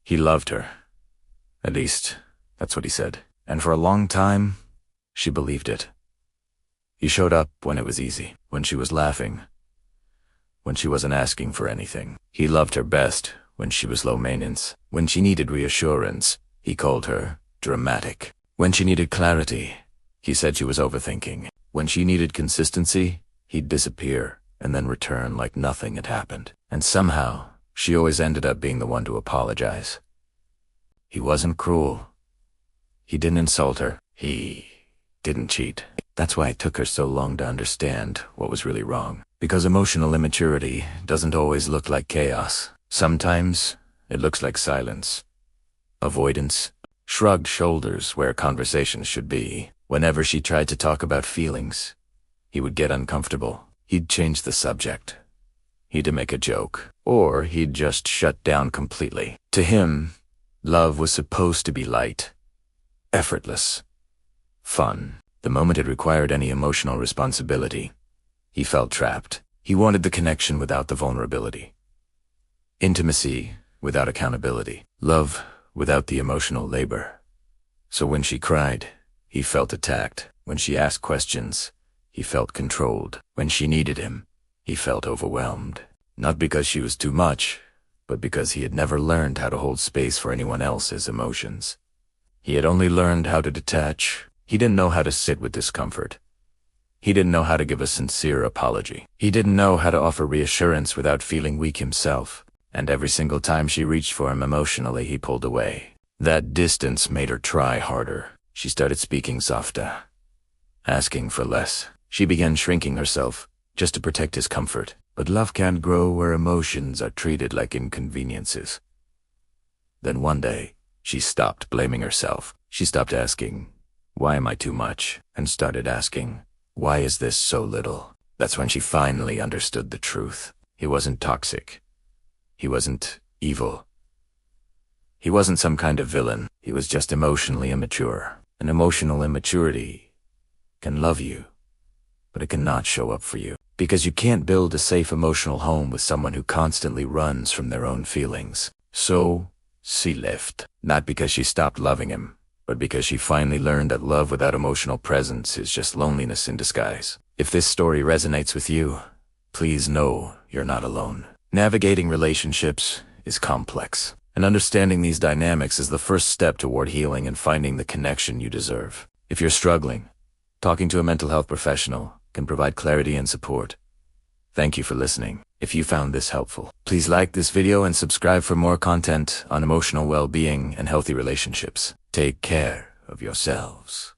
He loved her. At least, that's what he said. And for a long time, she believed it. He showed up when it was easy, when she was laughing, when she wasn't asking for anything. He loved her best when she was low maintenance. When she needed reassurance, he called her dramatic. When she needed clarity, he said she was overthinking. When she needed consistency, he'd disappear and then return like nothing had happened. And somehow, she always ended up being the one to apologize. He wasn't cruel. He didn't insult her. He didn't cheat. That's why it took her so long to understand what was really wrong. Because emotional immaturity doesn't always look like chaos. Sometimes, it looks like silence, avoidance, shrugged shoulders where conversations should be. Whenever she tried to talk about feelings, he would get uncomfortable. He'd change the subject. He'd make a joke, or he'd just shut down completely. To him, love was supposed to be light, effortless, fun. The moment it required any emotional responsibility, he felt trapped. He wanted the connection without the vulnerability, intimacy without accountability, love without the emotional labor. So when she cried, he felt attacked. When she asked questions, he felt controlled. When she needed him, he felt overwhelmed. Not because she was too much, but because he had never learned how to hold space for anyone else's emotions. He had only learned how to detach. He didn't know how to sit with discomfort. He didn't know how to give a sincere apology. He didn't know how to offer reassurance without feeling weak himself. And every single time she reached for him emotionally, he pulled away. That distance made her try harder. She started speaking softer, asking for less. She began shrinking herself just to protect his comfort. But love can't grow where emotions are treated like inconveniences. Then one day, she stopped blaming herself. She stopped asking, "Why am I too much?" and started asking, "Why is this so little?" That's when she finally understood the truth. He wasn't toxic. He wasn't evil. He wasn't some kind of villain. He was just emotionally immature. And emotional immaturity can love you, but it cannot show up for you. Because you can't build a safe emotional home with someone who constantly runs from their own feelings. So, she left. Not because she stopped loving him, but because she finally learned that love without emotional presence is just loneliness in disguise. If this story resonates with you, please know you're not alone. Navigating relationships is complex, and understanding these dynamics is the first step toward healing and finding the connection you deserve. If you're struggling, talking to a mental health professional can provide clarity and support. Thank you for listening. If you found this helpful, please like this video and subscribe for more content on emotional well-being and healthy relationships. Take care of yourselves.